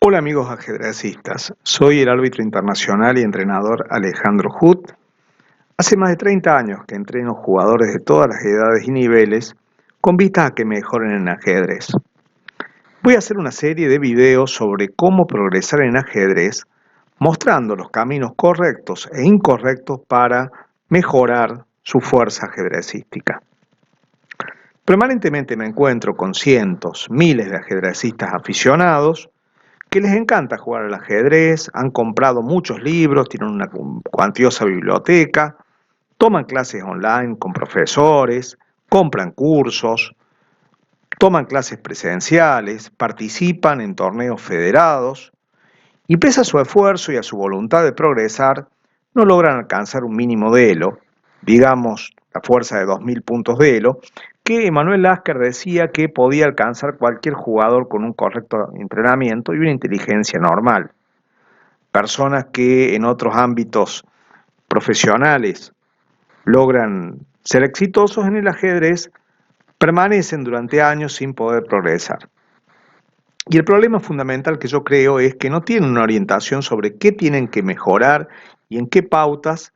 Hola amigos ajedrecistas, soy el árbitro internacional y entrenador Alejandro Hut. Hace más de 30 años que entreno jugadores de todas las edades y niveles con vistas a que mejoren en ajedrez. Voy a hacer una serie de videos sobre cómo progresar en ajedrez, mostrando los caminos correctos e incorrectos para mejorar su fuerza ajedrecística. Permanentemente me encuentro con cientos, miles de ajedrecistas aficionados que les encanta jugar al ajedrez, han comprado muchos libros, tienen una cuantiosa biblioteca, toman clases online con profesores, compran cursos, toman clases presenciales, participan en torneos federados y pese a su esfuerzo y a su voluntad de progresar, no logran alcanzar un mínimo de Elo, digamos la fuerza de 2000 puntos de Elo, que Emanuel Lasker decía que podía alcanzar cualquier jugador con un correcto entrenamiento y una inteligencia normal. Personas que en otros ámbitos profesionales logran ser exitosos en el ajedrez permanecen durante años sin poder progresar. Y el problema fundamental que yo creo es que no tienen una orientación sobre qué tienen que mejorar y en qué pautas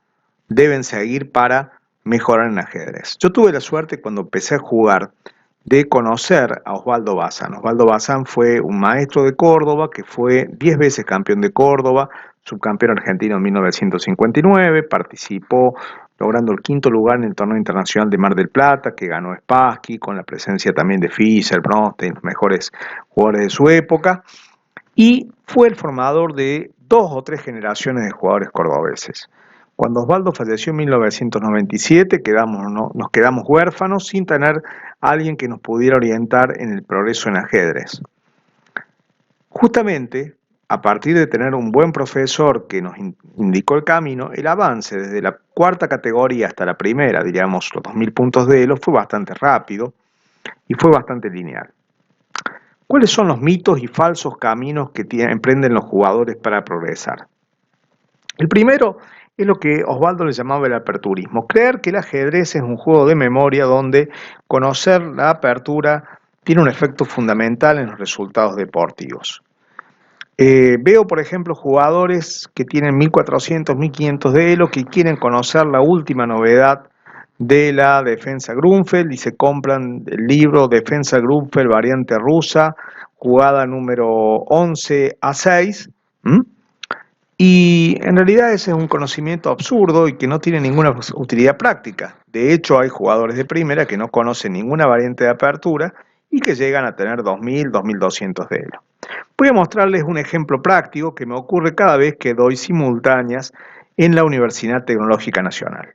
deben seguir para mejorar en ajedrez. Yo tuve la suerte cuando empecé a jugar de conocer a Osvaldo Bazán. Osvaldo Bazán fue un maestro de Córdoba que fue 10 veces campeón de Córdoba, subcampeón argentino en 1959, participó logrando el quinto lugar en el torneo internacional de Mar del Plata, que ganó Spassky, con la presencia también de Fischer, Bronstein, los mejores jugadores de su época, y fue el formador de 2 o 3 generaciones de jugadores cordobeses. Cuando Osvaldo falleció en 1997, nos quedamos huérfanos sin tener a alguien que nos pudiera orientar en el progreso en ajedrez. Justamente, a partir de tener un buen profesor que nos indicó el camino, el avance desde la cuarta categoría hasta la primera, diríamos los 2000 puntos de Elo, fue bastante rápido y fue bastante lineal. ¿Cuáles son los mitos y falsos caminos que emprenden los jugadores para progresar? El primero es lo que Osvaldo le llamaba el aperturismo, creer que el ajedrez es un juego de memoria donde conocer la apertura tiene un efecto fundamental en los resultados deportivos. Veo, por ejemplo, jugadores que tienen 1400, 1500 de Elo que quieren conocer la última novedad de la defensa Grunfeld y se compran el libro Defensa Grunfeld variante rusa, jugada número 11-6, y en realidad ese es un conocimiento absurdo y que no tiene ninguna utilidad práctica. De hecho, hay jugadores de primera que no conocen ninguna variante de apertura y que llegan a tener 2000, 2200 de Elo. Voy a mostrarles un ejemplo práctico que me ocurre cada vez que doy simultáneas en la Universidad Tecnológica Nacional.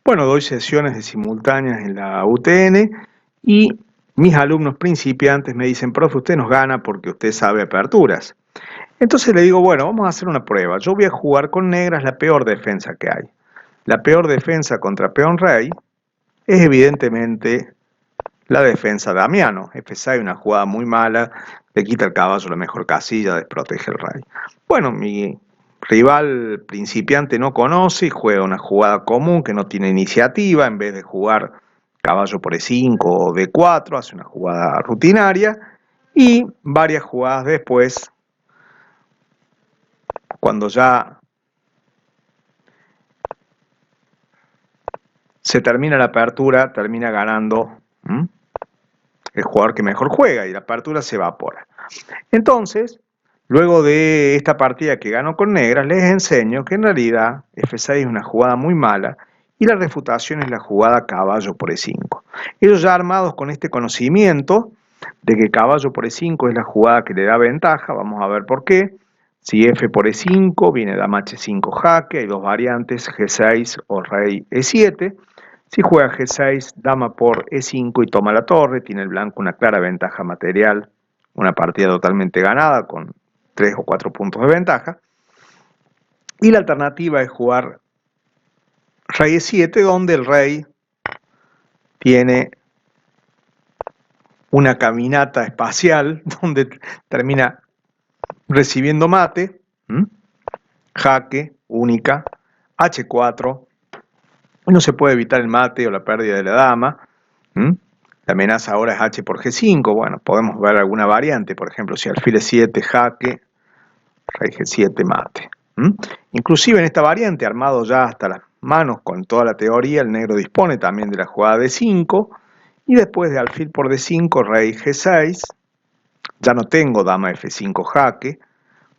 Bueno, doy sesiones de simultáneas en la UTN y mis alumnos principiantes me dicen, profe, usted nos gana porque usted sabe aperturas. Entonces le digo, bueno, vamos a hacer una prueba. Yo voy a jugar con negras la peor defensa que hay. La peor defensa contra peón rey es evidentemente la defensa de Damiano. F6, una jugada muy mala, le quita el caballo la mejor casilla, desprotege el rey. Bueno, mi rival principiante no conoce y juega una jugada común que no tiene iniciativa, en vez de jugar caballo por E5 o D4, hace una jugada rutinaria y varias jugadas después, cuando ya se termina la apertura, termina ganando el jugador que mejor juega y la apertura se evapora. Entonces, luego de esta partida que gano con negras, les enseño que en realidad F6 es una jugada muy mala y la refutación es la jugada caballo por E5. Ellos ya armados con este conocimiento de que caballo por E5 es la jugada que le da ventaja, vamos a ver por qué. Si F por E5, viene dama H5 jaque, hay dos variantes, G6 o rey E7. Si juega G6, dama por E5 y toma la torre, tiene el blanco una clara ventaja material, una partida totalmente ganada con 3 o 4 puntos de ventaja. Y la alternativa es jugar rey E7, donde el rey tiene una caminata espacial, donde termina recibiendo mate, jaque, única, H4, no se puede evitar el mate o la pérdida de la dama, La amenaza ahora es H por G5. Bueno, podemos ver alguna variante, por ejemplo, si alfil E7, jaque, rey G7, mate. Inclusive en esta variante, armado ya hasta las manos con toda la teoría, el negro dispone también de la jugada D5, y después de alfil por D5, rey G6, ya no tengo dama F5 jaque,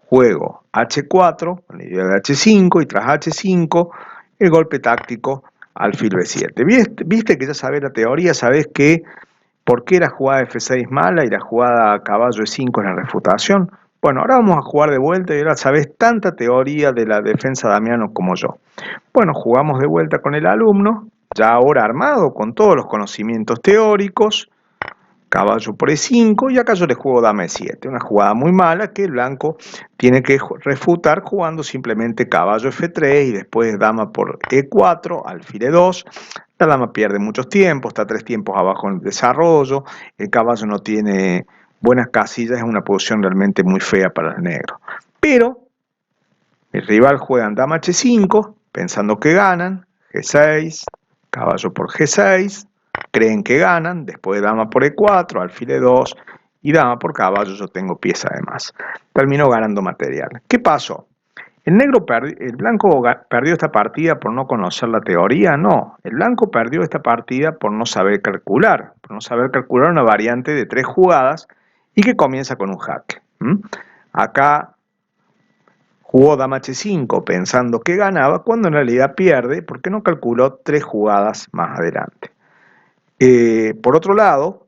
juego H4, con la idea de H5, y tras H5, el golpe táctico alfil B7. ¿Viste que ya sabés la teoría? Sabés que por qué la jugada F6 mala y la jugada caballo E5 es la refutación. Bueno, ahora vamos a jugar de vuelta y ahora sabés tanta teoría de la defensa Damiano como yo. Bueno, jugamos de vuelta con el alumno, ya ahora armado con todos los conocimientos teóricos, caballo por E5, y acá yo le juego dama E7, una jugada muy mala que el blanco tiene que refutar jugando simplemente caballo F3 y después dama por E4, alfil E2. La dama pierde muchos tiempos, está 3 tiempos abajo en el desarrollo, el caballo no tiene buenas casillas, es una posición realmente muy fea para el negro. Pero el rival juega en dama H5, pensando que ganan, G6, caballo por G6, creen que ganan, después dama por E4, alfil E2 y dama por caballo, yo tengo pieza de más. Terminó ganando material. ¿Qué pasó? El blanco perdió esta partida por no conocer la teoría, no. El blanco perdió esta partida por no saber calcular una variante de 3 jugadas y que comienza con un jaque. Acá jugó dama H5 pensando que ganaba, cuando en realidad pierde porque no calculó 3 jugadas más adelante. Por otro lado,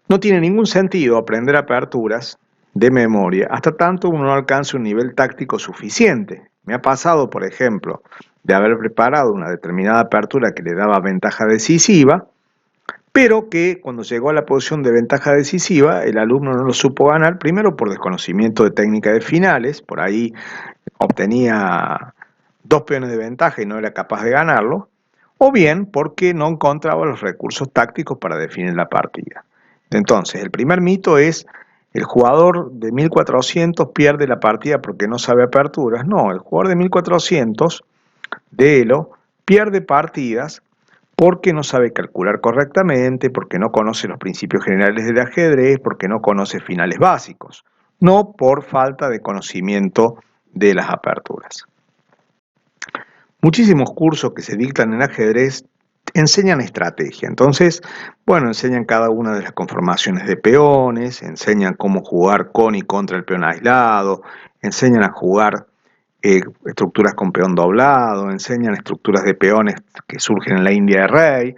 no tiene ningún sentido aprender aperturas de memoria hasta tanto uno no alcance un nivel táctico suficiente. Me ha pasado, por ejemplo, de haber preparado una determinada apertura que le daba ventaja decisiva, pero que cuando llegó a la posición de ventaja decisiva, el alumno no lo supo ganar, primero por desconocimiento de técnica de finales, por ahí obtenía 2 peones de ventaja y no era capaz de ganarlo, o bien porque no encontraba los recursos tácticos para definir la partida. Entonces, el primer mito es: el jugador de 1400 pierde la partida porque no sabe aperturas. No, el jugador de 1400 de Elo pierde partidas porque no sabe calcular correctamente, porque no conoce los principios generales del ajedrez, porque no conoce finales básicos, no por falta de conocimiento de las aperturas. Muchísimos cursos que se dictan en ajedrez enseñan estrategia. Entonces, bueno, enseñan cada una de las conformaciones de peones, enseñan cómo jugar con y contra el peón aislado, enseñan a jugar estructuras con peón doblado, enseñan estructuras de peones que surgen en la India de rey.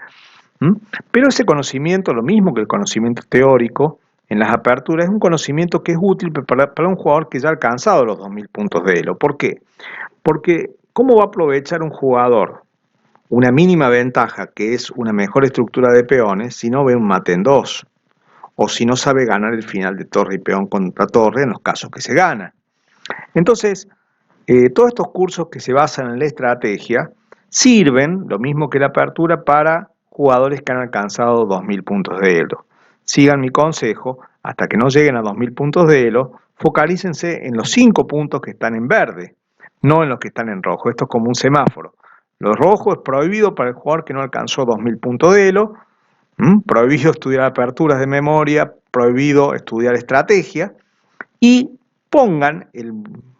Pero ese conocimiento, lo mismo que el conocimiento teórico en las aperturas, es un conocimiento que es útil para un jugador que ya ha alcanzado los 2000 puntos de Elo. ¿Por qué? Porque ¿cómo va a aprovechar un jugador una mínima ventaja, que es una mejor estructura de peones, si no ve un mate en 2? O si no sabe ganar el final de torre y peón contra torre en los casos que se gana. Entonces, todos estos cursos que se basan en la estrategia sirven, lo mismo que la apertura, para jugadores que han alcanzado 2000 puntos de Elo. Sigan mi consejo: hasta que no lleguen a 2000 puntos de Elo, focalícense en los 5 puntos que están en verde, no en los que están en rojo. Esto es como un semáforo. Lo rojo es prohibido para el jugador que no alcanzó 2000 puntos de Elo, prohibido estudiar aperturas de memoria, prohibido estudiar estrategia, y pongan el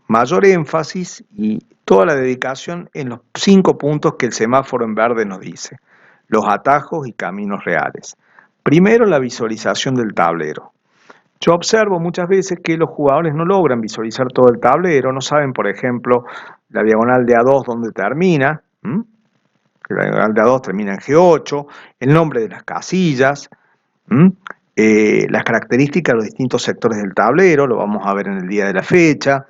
mayor énfasis y toda la dedicación en los 5 puntos que el semáforo en verde nos dice: los atajos y caminos reales. Primero, la visualización del tablero. Yo observo muchas veces que los jugadores no logran visualizar todo el tablero, no saben, por ejemplo, la diagonal de A2 dónde termina, la diagonal de A2 termina en G8, el nombre de las casillas, las características de los distintos sectores del tablero, lo vamos a ver en el día de la fecha.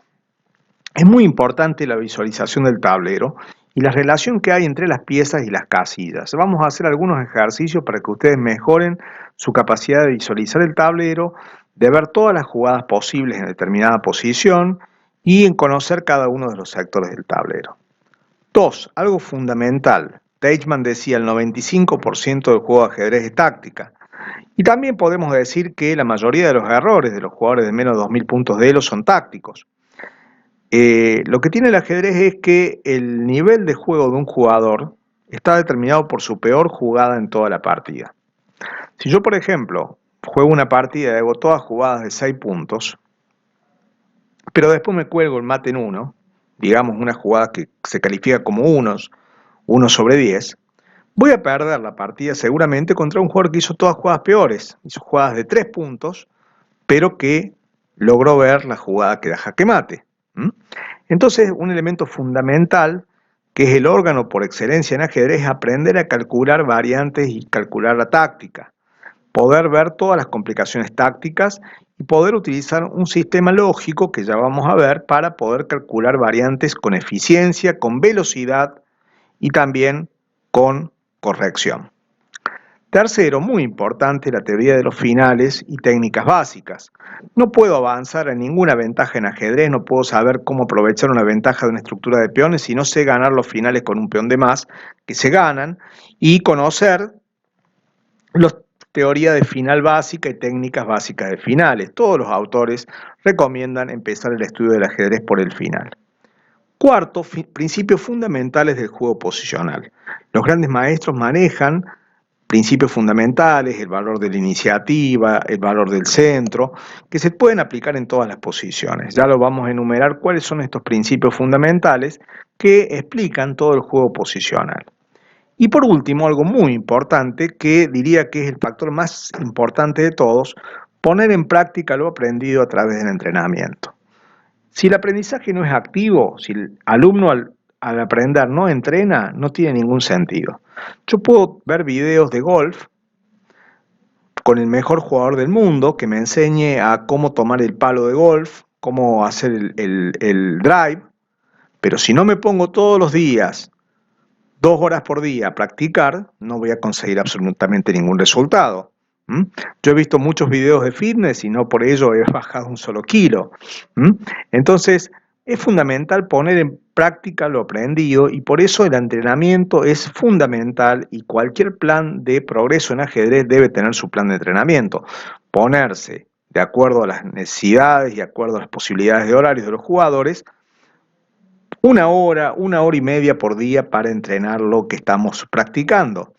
Es muy importante la visualización del tablero y la relación que hay entre las piezas y las casillas. Vamos a hacer algunos ejercicios para que ustedes mejoren su capacidad de visualizar el tablero, de ver todas las jugadas posibles en determinada posición y en conocer cada uno de los sectores del tablero. 2. Algo fundamental. Teichmann decía: el 95% del juego de ajedrez es táctica. Y también podemos decir que la mayoría de los errores de los jugadores de menos de 2000 puntos de Elo son tácticos. Lo que tiene el ajedrez es que el nivel de juego de un jugador está determinado por su peor jugada en toda la partida. Si yo, por ejemplo, juego una partida y hago todas jugadas de 6 puntos, pero después me cuelgo el mate en 1, digamos una jugada que se califica como 1 sobre 10, voy a perder la partida seguramente contra un jugador que hizo todas jugadas peores, hizo jugadas de 3 puntos, pero que logró ver la jugada que da jaque mate. ¿Mm? Entonces, un elemento fundamental, que es el órgano por excelencia en ajedrez, es aprender a calcular variantes y calcular la táctica, poder ver todas las complicaciones tácticas y poder utilizar un sistema lógico que ya vamos a ver para poder calcular variantes con eficiencia, con velocidad y también con corrección. Tercero, muy importante, la teoría de los finales y técnicas básicas. No puedo avanzar en ninguna ventaja en ajedrez, no puedo saber cómo aprovechar una ventaja de una estructura de peones si no sé ganar los finales con un peón de más, que se ganan, y conocer los teoría de final básica y técnicas básicas de finales. Todos los autores recomiendan empezar el estudio del ajedrez por el final. Cuarto, principios fundamentales del juego posicional. Los grandes maestros manejan principios fundamentales, el valor de la iniciativa, el valor del centro, que se pueden aplicar en todas las posiciones. Ya lo vamos a enumerar cuáles son estos principios fundamentales que explican todo el juego posicional. Y por último, algo muy importante, que diría que es el factor más importante de todos, poner en práctica lo aprendido a través del entrenamiento. Si el aprendizaje no es activo, si el alumno al aprender no entrena, no tiene ningún sentido. Yo puedo ver videos de golf con el mejor jugador del mundo que me enseñe a cómo tomar el palo de golf, cómo hacer el drive, pero si no me pongo todos los días 2 horas por día a practicar, no voy a conseguir absolutamente ningún resultado. ¿Mm? Yo he visto muchos videos de fitness y no por ello he bajado un solo kilo. ¿Mm? Entonces, es fundamental poner en práctica lo aprendido y por eso el entrenamiento es fundamental y cualquier plan de progreso en ajedrez debe tener su plan de entrenamiento. Ponerse de acuerdo a las necesidades y de acuerdo a las posibilidades de horarios de los jugadores, 1 hora y media por día para entrenar lo que estamos practicando.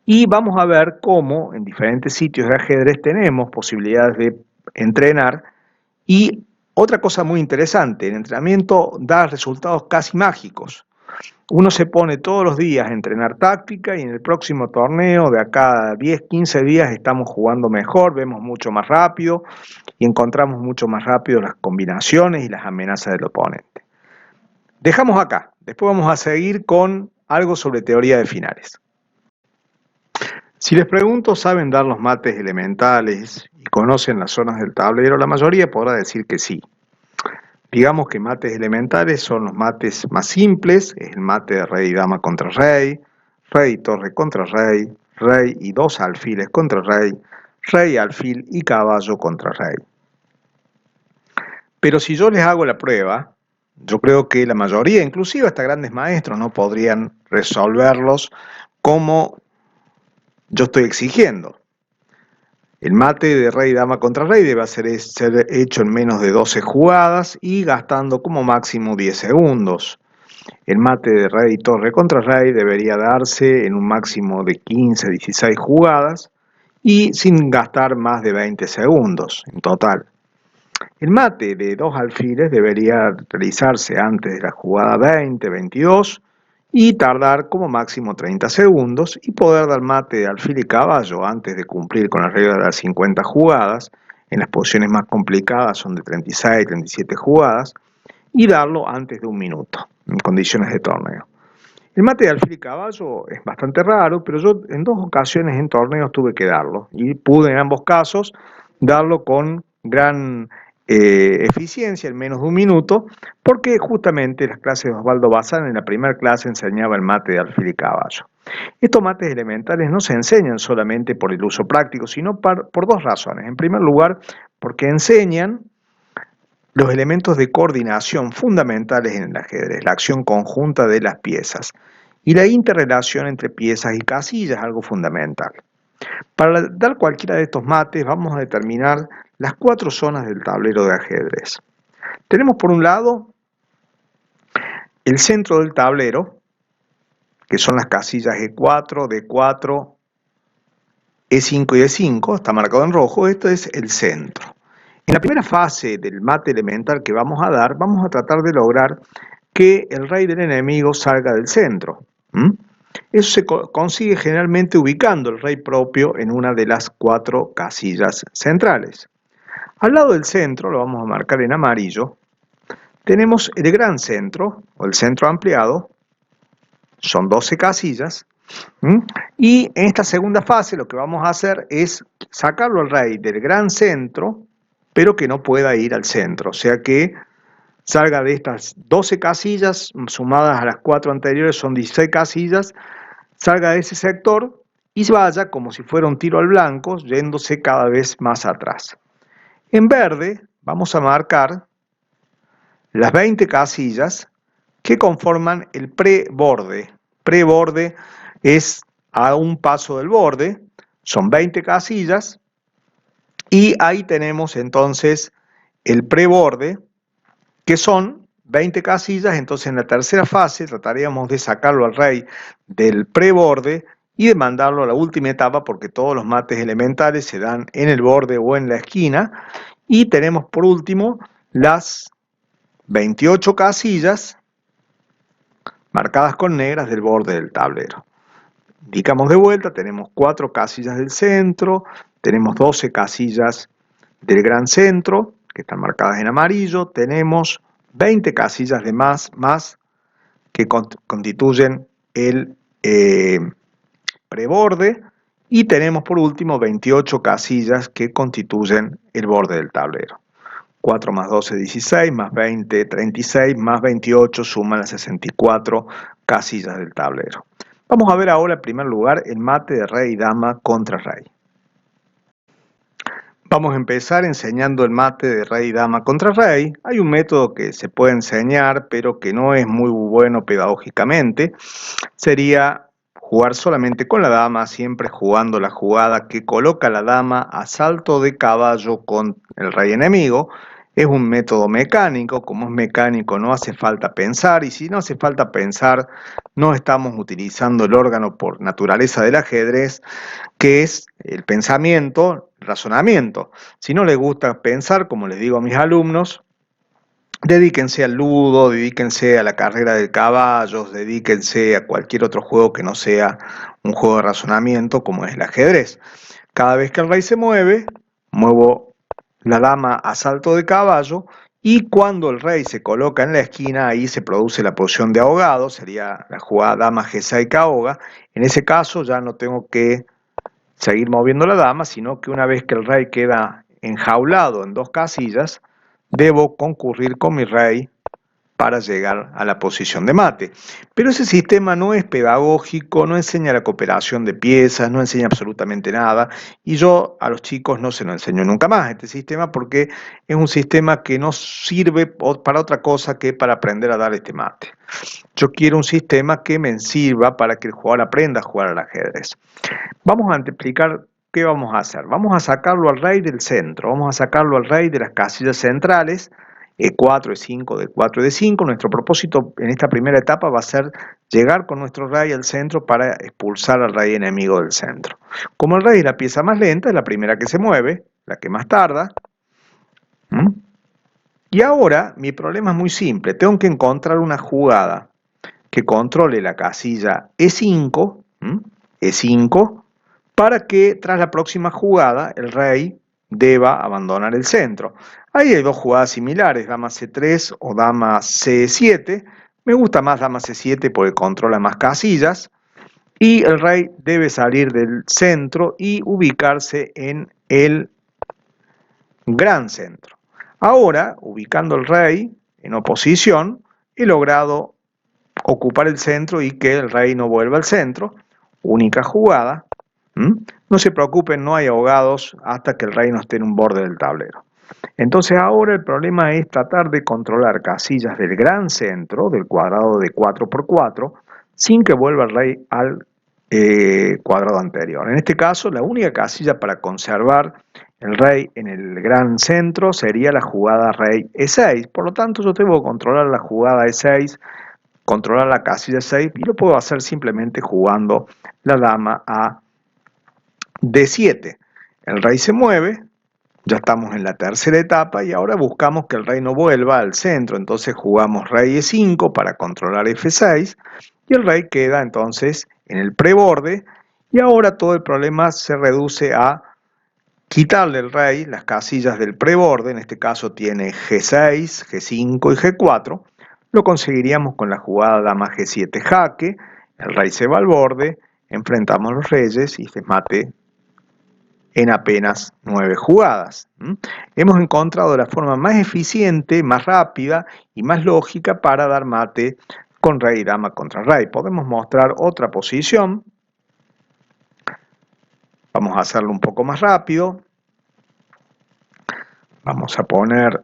Y vamos a ver cómo en diferentes sitios de ajedrez tenemos posibilidades de entrenar. Y otra cosa muy interesante, el entrenamiento da resultados casi mágicos. Uno se pone todos los días a entrenar táctica y en el próximo torneo, de acá a 10, 15 días, estamos jugando mejor, vemos mucho más rápido y encontramos mucho más rápido las combinaciones y las amenazas del oponente. Dejamos acá, después vamos a seguir con algo sobre teoría de finales. Si les pregunto, ¿saben dar los mates elementales y conocen las zonas del tablero? La mayoría podrá decir que sí. Digamos que mates elementales son los mates más simples, es el mate de rey y dama contra rey y torre contra rey y 2 alfiles contra rey, alfil y caballo contra rey. Pero si yo les hago la prueba, yo creo que la mayoría, inclusive hasta grandes maestros, no podrían resolverlos como yo estoy exigiendo. El mate de rey, dama contra rey debe ser hecho en menos de 12 jugadas y gastando como máximo 10 segundos. El mate de rey, torre contra rey debería darse en un máximo de 15, 16 jugadas y sin gastar más de 20 segundos en total. El mate de 2 alfiles debería realizarse antes de la jugada 20, 22 y tardar como máximo 30 segundos y poder dar mate de alfil y caballo antes de cumplir con la regla de las 50 jugadas, en las posiciones más complicadas son de 36, 37 jugadas, y darlo antes de 1 minuto, en condiciones de torneo. El mate de alfil y caballo es bastante raro, pero yo en 2 ocasiones en torneos tuve que darlo y pude en ambos casos darlo con gran eficiencia en menos de 1 minuto, porque justamente las clases de Osvaldo Bazán en la primera clase enseñaba el mate de alfil y caballo. Estos mates elementales no se enseñan solamente por el uso práctico, sino por 2 razones. En primer lugar, porque enseñan los elementos de coordinación fundamentales en el ajedrez, la acción conjunta de las piezas y la interrelación entre piezas y casillas, algo fundamental. Para dar cualquiera de estos mates vamos a determinar las 4 zonas del tablero de ajedrez. Tenemos por un lado el centro del tablero, que son las casillas E4, D4, E5 y E5, está marcado en rojo, esto es el centro. En la primera fase del mate elemental que vamos a dar, vamos a tratar de lograr que el rey del enemigo salga del centro. Eso se consigue generalmente ubicando el rey propio en una de las 4 casillas centrales. Al lado del centro, lo vamos a marcar en amarillo, tenemos el gran centro, o el centro ampliado, son 12 casillas, y en esta segunda fase lo que vamos a hacer es sacarlo al rey del gran centro, pero que no pueda ir al centro, o sea que salga de estas 12 casillas, sumadas a las 4 anteriores son 16 casillas, salga de ese sector y vaya como si fuera un tiro al blanco, yéndose cada vez más atrás. En verde vamos a marcar las 20 casillas que conforman el preborde. Preborde es a un paso del borde, son 20 casillas, y ahí tenemos entonces el preborde, que son 20 casillas. Entonces en la tercera fase trataríamos de sacarlo al rey del preborde y de mandarlo a la última etapa, porque todos los mates elementales se dan en el borde o en la esquina, y tenemos por último las 28 casillas marcadas con negras del borde del tablero. Indicamos de vuelta, tenemos 4 casillas del centro, tenemos 12 casillas del gran centro, que están marcadas en amarillo, tenemos 20 casillas de más que constituyen el preborde, y tenemos por último 28 casillas que constituyen el borde del tablero. 4 más 12, 16, más 20, 36, más 28 suman las 64 casillas del tablero. Vamos a ver ahora en primer lugar el mate de rey y dama contra rey. Vamos a empezar enseñando el mate de rey y dama contra rey. Hay un método que se puede enseñar, pero que no es muy bueno pedagógicamente. Sería jugar solamente con la dama, siempre jugando la jugada que coloca la dama a salto de caballo con el rey enemigo. Es un método mecánico, como es mecánico no hace falta pensar, y si no hace falta pensar, no estamos utilizando el órgano por naturaleza del ajedrez, que es el pensamiento, el razonamiento. Si no les gusta pensar, como les digo a mis alumnos, dedíquense al ludo, dedíquense a la carrera de caballos, dedíquense a cualquier otro juego que no sea un juego de razonamiento como es el ajedrez. Cada vez que el rey se mueve, muevo la dama a salto de caballo, y cuando el rey se coloca en la esquina, ahí se produce la posición de ahogado, sería la jugada dama G6 que ahoga. En ese caso ya no tengo que seguir moviendo la dama, sino que una vez que el rey queda enjaulado en 2 casillas, debo concurrir con mi rey para llegar a la posición de mate. Pero ese sistema no es pedagógico, no enseña la cooperación de piezas, no enseña absolutamente nada, y yo a los chicos no se lo enseño nunca más este sistema, porque es un sistema que no sirve para otra cosa que para aprender a dar este mate. Yo quiero un sistema que me sirva para que el jugador aprenda a jugar al ajedrez. Vamos a explicar qué vamos a hacer. Vamos a sacarlo al rey del centro, vamos a sacarlo al rey de las casillas centrales, E4, E5, D4, D5. Nuestro propósito en esta primera etapa va a ser llegar con nuestro rey al centro para expulsar al rey enemigo del centro. Como el rey es la pieza más lenta, es la primera que se mueve, la que más tarda. Y ahora mi problema es muy simple, tengo que encontrar una jugada que controle la casilla E5, E5, para que tras la próxima jugada el rey deba abandonar el centro. Ahí hay 2 jugadas similares, dama C3 o dama C7. Me gusta más dama C7 porque controla más casillas, y el rey debe salir del centro y ubicarse en el gran centro. Ahora, ubicando el rey en oposición, he logrado ocupar el centro y que el rey no vuelva al centro. Única jugada. No se preocupen, no hay ahogados hasta que el rey no esté en un borde del tablero. Entonces ahora el problema es tratar de controlar casillas del gran centro, del cuadrado de 4×4, sin que vuelva el rey al cuadrado anterior. En este caso, la única casilla para conservar el rey en el gran centro sería la jugada rey E6. Por lo tanto, yo tengo que controlar la jugada E6, controlar la casilla 6, y lo puedo hacer simplemente jugando la dama a D7. El rey se mueve, ya estamos en la tercera etapa y ahora buscamos que el rey no vuelva al centro, entonces jugamos rey E5 para controlar F6 y el rey queda entonces en el preborde y ahora todo el problema se reduce a quitarle el rey las casillas del preborde, en este caso tiene G6, G5 y G4, lo conseguiríamos con la jugada dama G7 jaque, el rey se va al borde, enfrentamos los reyes y se mate en apenas 9 jugadas. Hemos encontrado la forma más eficiente, más rápida y más lógica para dar mate con rey y dama contra rey. Podemos mostrar otra posición. Vamos a hacerlo un poco más rápido. Vamos a poner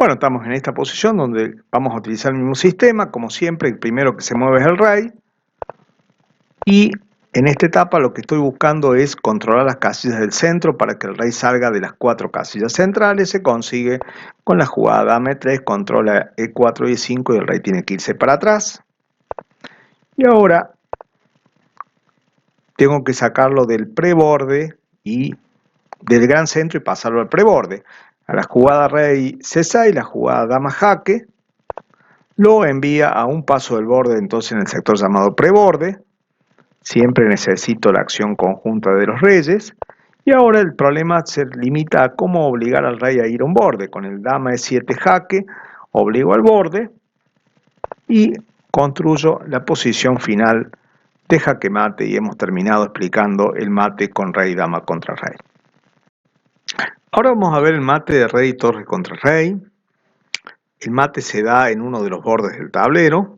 bueno, estamos en esta posición donde vamos a utilizar el mismo sistema. Como siempre, el primero que se mueve es el rey. Y en esta etapa lo que estoy buscando es controlar las casillas del centro para que el rey salga de las 4 casillas centrales. Se consigue con la jugada dama E3, controla E4 y E5 y el rey tiene que irse para atrás. Y ahora tengo que sacarlo del preborde y del gran centro y pasarlo al preborde. A la jugada rey C6, la jugada dama jaque, lo envía a un paso del borde, entonces en el sector llamado preborde. Siempre necesito la acción conjunta de los reyes. Y ahora el problema se limita a cómo obligar al rey a ir a un borde. Con el dama E7 jaque, obligo al borde y construyo la posición final de jaque mate y hemos terminado explicando el mate con rey y dama contra rey. Ahora vamos a ver el mate de rey y torre contra rey. El mate se da en uno de los bordes del tablero,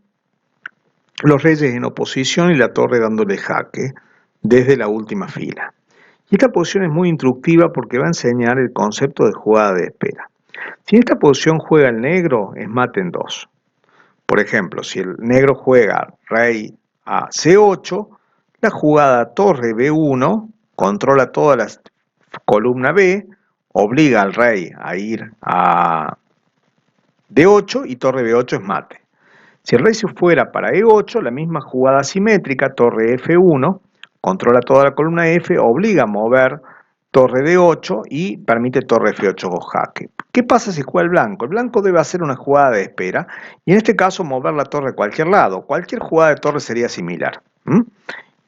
los reyes en oposición y la torre dándole jaque desde la última fila. Y esta posición es muy instructiva porque va a enseñar el concepto de jugada de espera. Si en esta posición juega el negro, es mate en 2. Por ejemplo, si el negro juega rey a C8, la jugada torre B1 controla toda la columna B, obliga al rey a ir a D8 y torre B8 es mate. Si el rey se fuera para E8, la misma jugada simétrica, torre F1, controla toda la columna F, obliga a mover torre D8 y permite torre F8 jaque. ¿Qué pasa si juega el blanco? El blanco debe hacer una jugada de espera y en este caso mover la torre a cualquier lado. Cualquier jugada de torre sería similar.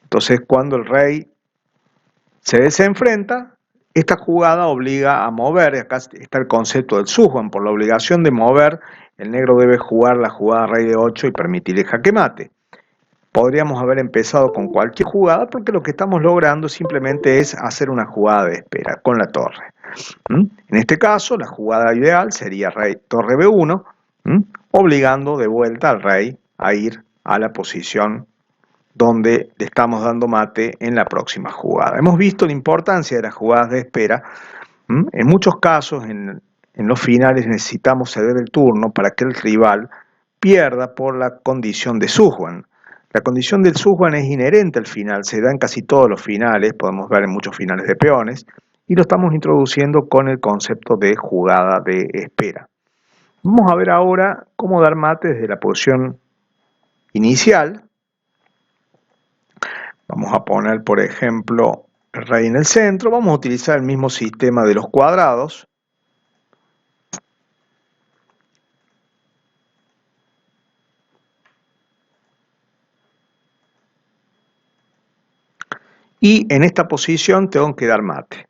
Entonces cuando el rey se desenfrenta, esta jugada obliga a mover, acá está el concepto del Sujuan, por la obligación de mover, el negro debe jugar la jugada rey de 8 y permitirle jaque mate. Podríamos haber empezado con cualquier jugada porque lo que estamos logrando simplemente es hacer una jugada de espera con la torre. En este caso, la jugada ideal sería rey torre B1, obligando de vuelta al rey a ir a la posición donde le estamos dando mate en la próxima jugada. Hemos visto la importancia de las jugadas de espera. En muchos casos, en los finales necesitamos ceder el turno para que el rival pierda por la condición de Sujuan. La condición del Sujuan es inherente al final, se da en casi todos los finales, podemos ver en muchos finales de peones, y lo estamos introduciendo con el concepto de jugada de espera. Vamos a ver ahora cómo dar mate desde la posición inicial. Vamos a poner, por ejemplo, el rey en el centro. Vamos a utilizar el mismo sistema de los cuadrados. Y en esta posición tengo que dar mate.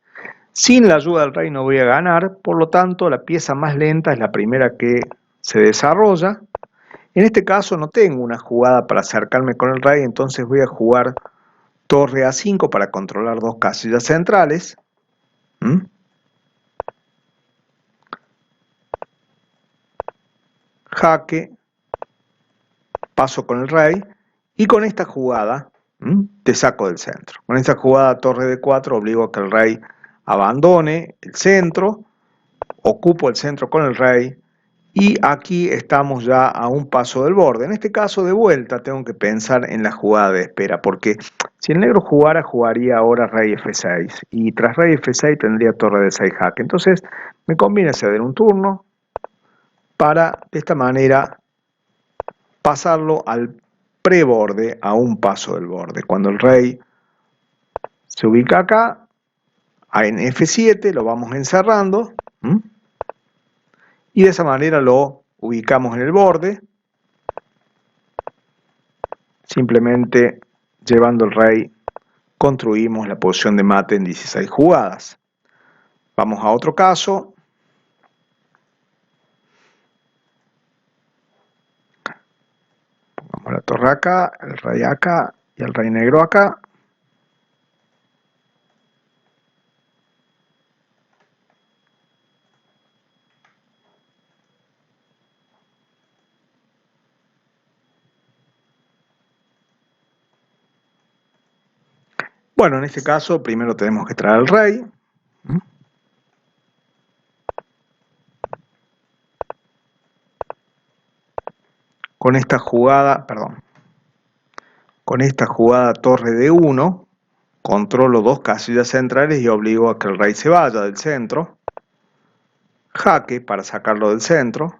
Sin la ayuda del rey no voy a ganar, por lo tanto la pieza más lenta es la primera que se desarrolla. En este caso no tengo una jugada para acercarme con el rey, entonces voy a jugar torre A5 para controlar 2 casillas centrales. Jaque, paso con el rey y con esta jugada te saco del centro. Con esta jugada torre D4 obligo a que el rey abandone el centro ocupo el centro con el rey y aquí estamos ya a un paso del borde. En este caso, de vuelta, tengo que pensar en la jugada de espera, porque si el negro jugara, jugaría ahora rey F6 y tras rey F6 tendría torre de 6 jaque. Entonces me conviene ceder un turno para de esta manera pasarlo al preborde, a un paso del borde. Cuando el rey se ubica acá, en F7 lo vamos encerrando, ¿m? Y de esa manera lo ubicamos en el borde, simplemente llevando el rey construimos la posición de mate en 16 jugadas. Vamos a otro caso. Pongamos la torre acá, el rey acá y el rey negro acá. Bueno, en este caso primero tenemos que traer al rey. Con esta jugada, perdón, con esta jugada torre de 1, controlo dos casillas centrales y obligo a que el rey se vaya del centro. Jaque para sacarlo del centro.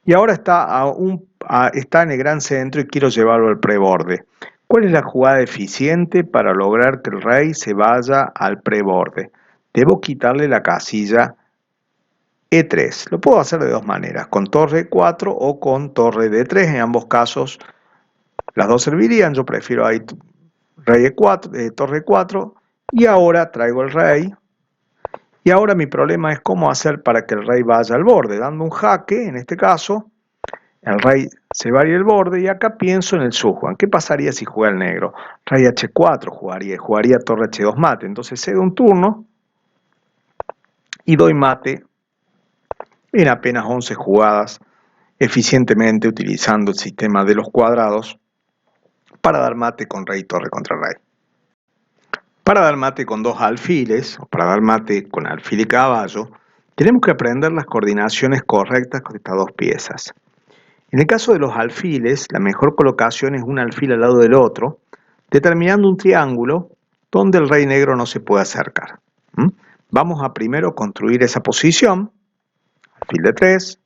Y ahora está en el gran centro y quiero llevarlo al preborde. ¿Cuál es la jugada eficiente para lograr que el rey se vaya al preborde? Debo quitarle la casilla E3. Lo puedo hacer de dos maneras, con torre 4 o con torre D3. En ambos casos las dos servirían. Yo prefiero ahí rey E4, torre 4. Y ahora traigo el rey. Y ahora mi problema es cómo hacer para que el rey vaya al borde. Dando un jaque, en este caso, el rey se va a ir al borde y acá pienso en el subjuan. ¿Qué pasaría si juega el negro? Rey H4 jugaría torre H2 mate. Entonces cedo un turno y doy mate en apenas 11 jugadas, eficientemente utilizando el sistema de los cuadrados para dar mate con rey torre contra rey. Para dar mate con dos alfiles, o para dar mate con alfil y caballo, tenemos que aprender las coordinaciones correctas con estas dos piezas. En el caso de los alfiles, la mejor colocación es un alfil al lado del otro, determinando un triángulo donde el rey negro no se puede acercar. Vamos a primero construir esa posición, alfil de 3,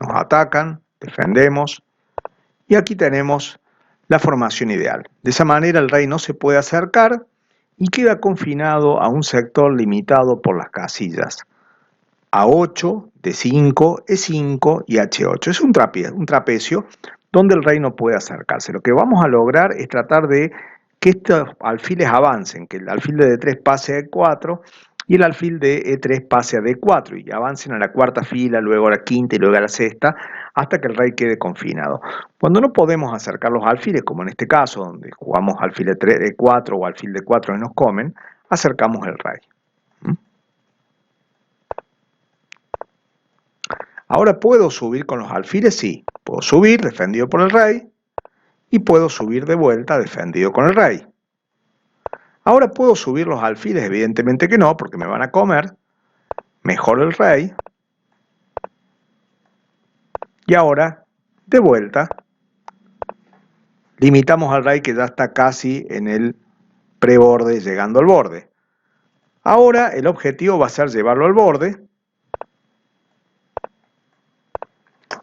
nos atacan, defendemos, y aquí tenemos la formación ideal. De esa manera el rey no se puede acercar y queda confinado a un sector limitado por las casillas A8, D5, E5 y H8. Es un trapecio donde el rey no puede acercarse. Lo que vamos a lograr es tratar de que estos alfiles avancen, que el alfil de D3 pase a E4 y el alfil de E3 pase a D4 y avancen a la cuarta fila, luego a la quinta y luego a la sexta, hasta que el rey quede confinado. Cuando no podemos acercar los alfiles, como en este caso, donde jugamos alfil de 3, D4 o alfil de 4 y nos comen, acercamos el rey. Ahora, ¿puedo subir con los alfiles? Sí, puedo subir defendido por el rey y puedo subir de vuelta defendido con el rey. Ahora, ¿puedo subir los alfiles? Evidentemente que no, porque me van a comer. Mejor el rey. Y ahora, de vuelta, limitamos al rey que ya está casi en el preborde, llegando al borde. Ahora, el objetivo va a ser llevarlo al borde.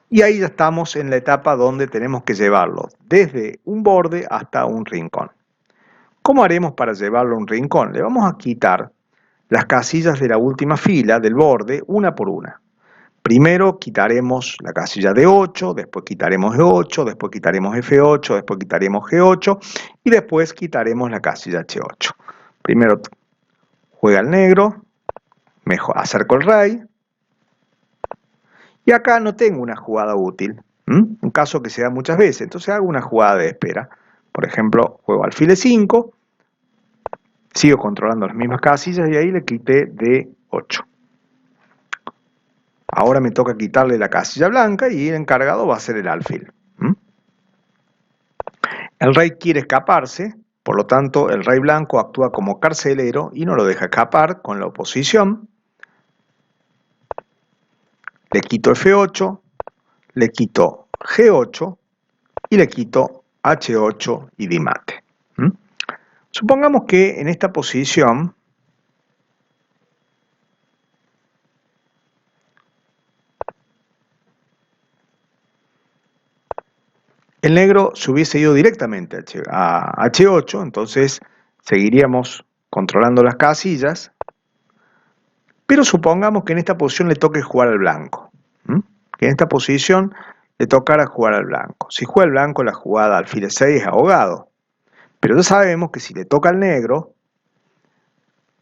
Y ahí ya estamos en la etapa donde tenemos que llevarlo desde un borde hasta un rincón. ¿Cómo haremos para llevarlo a un rincón? Le vamos a quitar las casillas de la última fila del borde una por una. Primero quitaremos la casilla de 8, después quitaremos E8, después quitaremos F8, después quitaremos G8 y después quitaremos la casilla H8. Primero juega el negro, acerco el rey y acá no tengo una jugada útil, un caso que se da muchas veces, entonces hago una jugada de espera. Por ejemplo, juego alfil E5, sigo controlando las mismas casillas y ahí le quité D8. Ahora me toca quitarle la casilla blanca y el encargado va a ser el alfil. El rey quiere escaparse, por lo tanto el rey blanco actúa como carcelero y no lo deja escapar con la oposición. Le quito F8, le quito G8 y le quito H8 y di mate. Supongamos que en esta posición el negro se hubiese ido directamente a H8, entonces seguiríamos controlando las casillas, pero supongamos que en esta posición le toque jugar al blanco, que en esta posición le tocara jugar al blanco. Si juega el blanco, la jugada alfil E6 es ahogado, pero ya sabemos que si le toca al negro,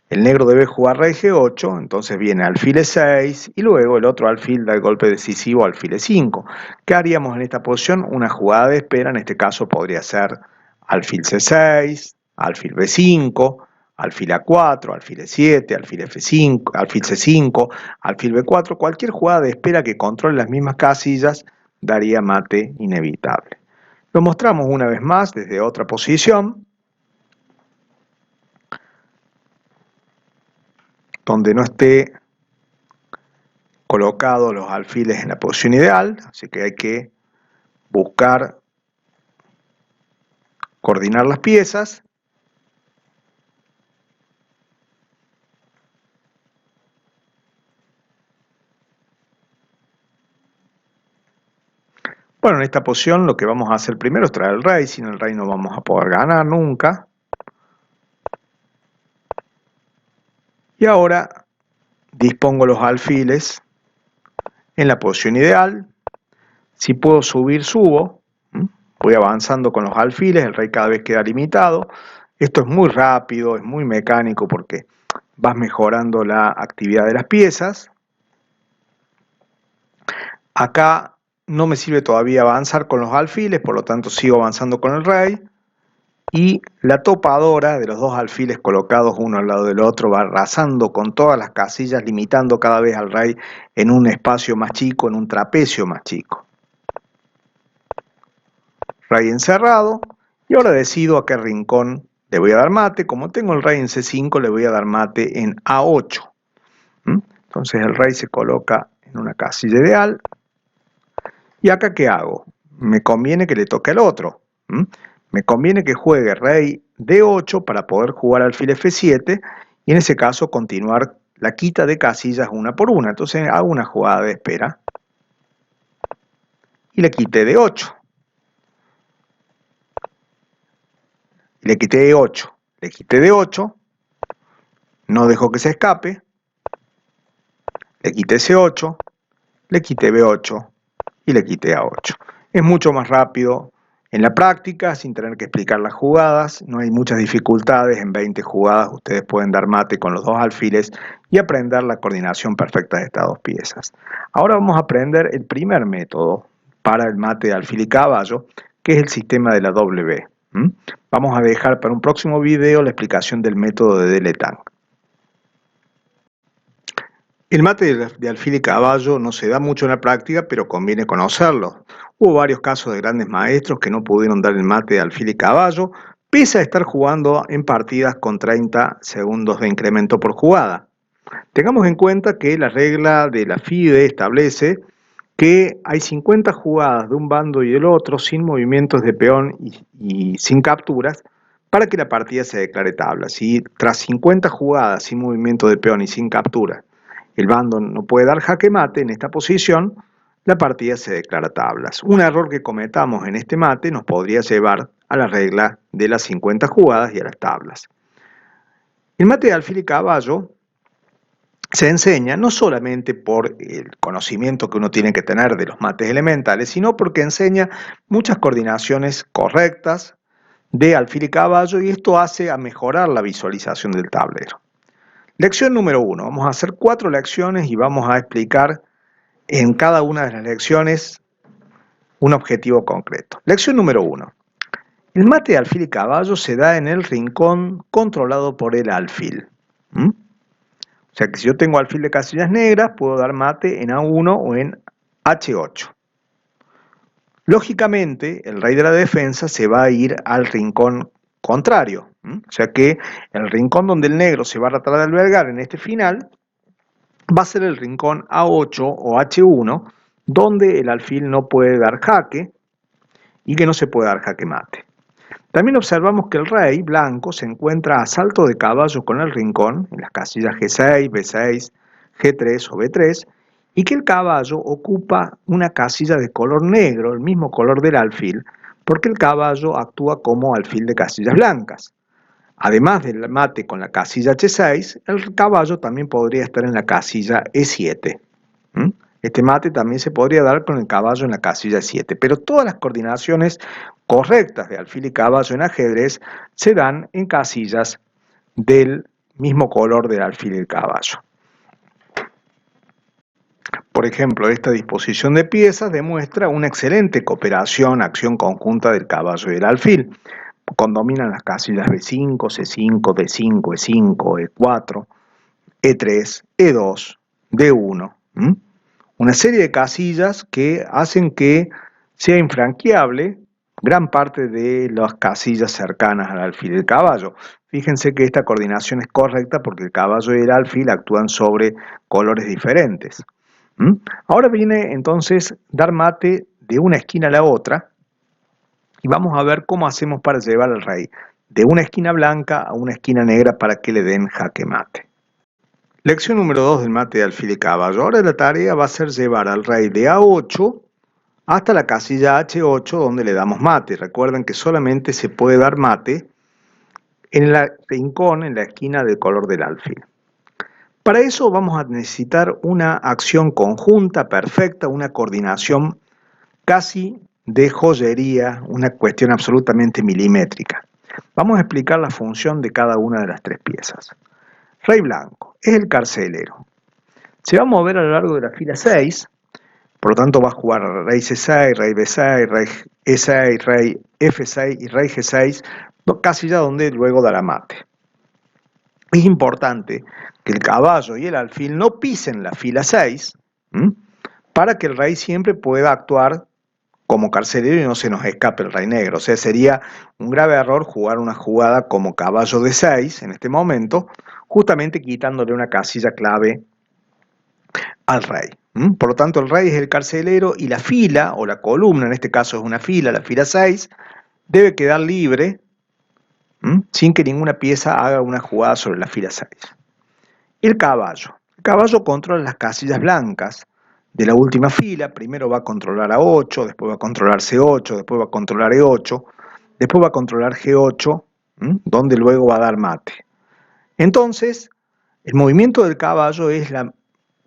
el negro debe jugar rey G8, entonces viene alfil E6 y luego el otro alfil da el golpe decisivo alfil E5. ¿Qué haríamos en esta posición? Una jugada de espera, en este caso podría ser alfil C6, alfil B5, alfil A4, alfil E7, alfil F5, alfil C5, alfil B4, cualquier jugada de espera que controle las mismas casillas daría mate inevitable. Lo mostramos una vez más desde otra posición, donde no esté colocados los alfiles en la posición ideal, así que hay que buscar coordinar las piezas. Bueno, en esta posición lo que vamos a hacer primero es traer el rey, sin el rey no vamos a poder ganar nunca. Y ahora dispongo los alfiles en la posición ideal. Si puedo subir, subo. Voy avanzando con los alfiles, el rey cada vez queda limitado. Esto es muy rápido, es muy mecánico porque vas mejorando la actividad de las piezas. Acá no me sirve todavía avanzar con los alfiles, por lo tanto sigo avanzando con el rey. Y la topadora de los dos alfiles colocados uno al lado del otro va arrasando con todas las casillas, limitando cada vez al rey en un espacio más chico, en un trapecio más chico. Rey encerrado, y ahora decido a qué rincón le voy a dar mate. Como tengo el rey en C5, le voy a dar mate en A8. Entonces el rey se coloca en una casilla ideal. ¿Y acá qué hago? Me conviene que le toque al otro. Me conviene que juegue rey D8 para poder jugar alfil F7 y en ese caso continuar la quita de casillas una por una. Entonces hago una jugada de espera y le quité D8. Le quité E8, le quité D8, no dejo que se escape, le quité C8, le quité B8 y le quité A8. Es mucho más rápido en la práctica, sin tener que explicar las jugadas, no hay muchas dificultades, en 20 jugadas ustedes pueden dar mate con los dos alfiles y aprender la coordinación perfecta de estas dos piezas. Ahora vamos a aprender el primer método para el mate de alfil y caballo, que es el sistema de la W. Vamos a dejar para un próximo video la explicación del método de Deletán. El mate de alfil y caballo no se da mucho en la práctica, pero conviene conocerlo. Hubo varios casos de grandes maestros que no pudieron dar el mate de alfil y caballo, pese a estar jugando en partidas con 30 segundos de incremento por jugada. Tengamos en cuenta que la regla de la FIDE establece que hay 50 jugadas de un bando y del otro sin movimientos de peón y sin capturas para que la partida se declare tabla. Si tras 50 jugadas sin movimiento de peón y sin captura el bando no puede dar jaque mate en esta posición, la partida se declara tablas. Un error que cometamos en este mate nos podría llevar a la regla de las 50 jugadas y a las tablas. El mate de alfil y caballo se enseña no solamente por el conocimiento que uno tiene que tener de los mates elementales, sino porque enseña muchas coordinaciones correctas de alfil y caballo y esto hace a mejorar la visualización del tablero. Lección número 1. Vamos a hacer 4 lecciones y vamos a explicar en cada una de las lecciones un objetivo concreto. Lección número 1. El mate de alfil y caballo se da en el rincón controlado por el alfil. O sea que si yo tengo alfil de casillas negras, puedo dar mate en A1 o en H8. Lógicamente, el rey de la defensa se va a ir al rincón contrario. O sea que el rincón donde el negro se va a tratar de albergar en este final va a ser el rincón A8 o H1, donde el alfil no puede dar jaque y que no se puede dar jaque mate. También observamos que el rey blanco se encuentra a salto de caballo con el rincón en las casillas G6, B6, G3 o B3 y que el caballo ocupa una casilla de color negro, el mismo color del alfil, porque el caballo actúa como alfil de casillas blancas. Además del mate con la casilla H6, el caballo también podría estar en la casilla E7. Este mate también se podría dar con el caballo en la casilla E7, pero todas las coordinaciones correctas de alfil y caballo en ajedrez se dan en casillas del mismo color del alfil y el caballo. Por ejemplo, esta disposición de piezas demuestra una excelente cooperación, acción conjunta del caballo y del alfil. Condominan las casillas B5, C5, D5, E5, E4, E3, E2, D1. Una serie de casillas que hacen que sea infranqueable gran parte de las casillas cercanas al alfil del caballo. Fíjense que esta coordinación es correcta porque el caballo y el alfil actúan sobre colores diferentes. Ahora viene entonces dar mate de una esquina a la otra y vamos a ver cómo hacemos para llevar al rey de una esquina blanca a una esquina negra para que le den jaque mate. Lección número 2 del mate de alfil y caballo. Ahora la tarea va a ser llevar al rey de A8 hasta la casilla H8 donde le damos mate. Recuerden que solamente se puede dar mate en el rincón, en la esquina del color del alfil. Para eso vamos a necesitar una acción conjunta, perfecta, una coordinación casi de joyería, una cuestión absolutamente milimétrica. Vamos a explicar la función de cada una de las tres piezas. Rey blanco es el carcelero. Se va a mover a lo largo de la fila 6, por lo tanto va a jugar rey C6, rey B6, rey E6, rey F6 y rey G6, casilla donde luego dará mate. Es importante que el caballo y el alfil no pisen la fila 6 para que el rey siempre pueda actuar como carcelero y no se nos escape el rey negro. O sea, sería un grave error jugar una jugada como caballo de 6 en este momento, justamente quitándole una casilla clave al rey. Por lo tanto, el rey es el carcelero y la fila, o la columna, en este caso es una fila, la fila 6, debe quedar libre sin que ninguna pieza haga una jugada sobre la fila 6. El caballo. El caballo controla las casillas blancas de la última fila. Primero va a controlar A8, después va a controlar C8, después va a controlar E8, después va a controlar G8, donde luego va a dar mate. Entonces, el movimiento del caballo es la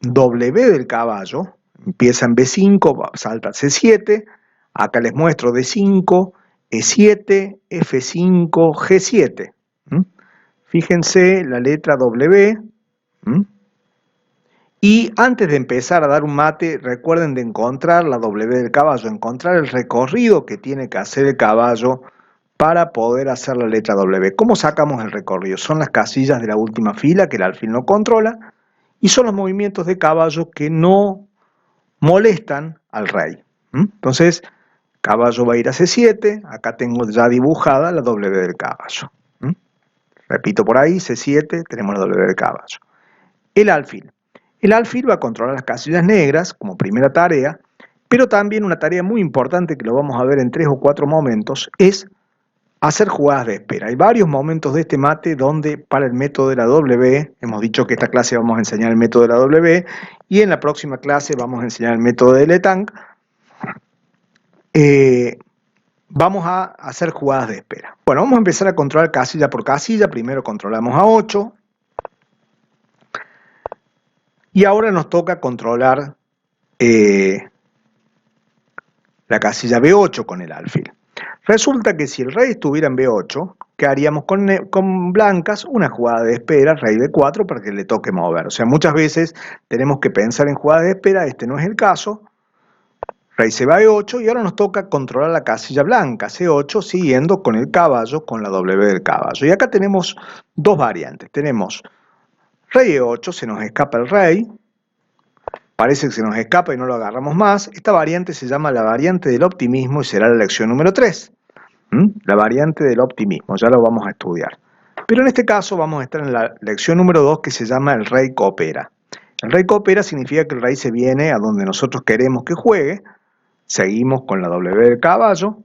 W del caballo. Empieza en B5, salta a C7, acá les muestro D5, E7, F5, G7. Fíjense la letra W. Y antes de empezar a dar un mate, recuerden de encontrar la W del caballo, encontrar el recorrido que tiene que hacer el caballo para poder hacer la letra W. ¿Cómo sacamos el recorrido? Son las casillas de la última fila que el alfil no controla y son los movimientos de caballo que no molestan al rey. Entonces, caballo va a ir a C7, acá tengo ya dibujada la W del caballo. Repito por ahí, C7, tenemos la W del caballo. El alfil. El alfil va a controlar las casillas negras como primera tarea, pero también una tarea muy importante que lo vamos a ver en 3 o 4 momentos es hacer jugadas de espera. Hay varios momentos de este mate donde para el método de la W, hemos dicho que esta clase vamos a enseñar el método de la W y en la próxima clase vamos a enseñar el método de Letang. Vamos a hacer jugadas de espera. Bueno, vamos a empezar a controlar casilla por casilla. Primero controlamos a 8. Y ahora nos toca controlar la casilla B8 con el alfil. Resulta que si el rey estuviera en B8, ¿qué haríamos con blancas? Una jugada de espera, rey B4, para que le toque mover. O sea, muchas veces tenemos que pensar en jugadas de espera, este no es el caso. Rey se va a E8 y ahora nos toca controlar la casilla blanca, C8, siguiendo con el caballo, con la W del caballo. Y acá tenemos dos variantes. Tenemos rey E8, se nos escapa el rey. Parece que se nos escapa y no lo agarramos más. Esta variante se llama la variante del optimismo y será la lección número 3. La variante del optimismo, ya lo vamos a estudiar. Pero en este caso vamos a estar en la lección número 2 que se llama el rey coopera. El rey coopera significa que el rey se viene a donde nosotros queremos que juegue. Seguimos con la W del caballo.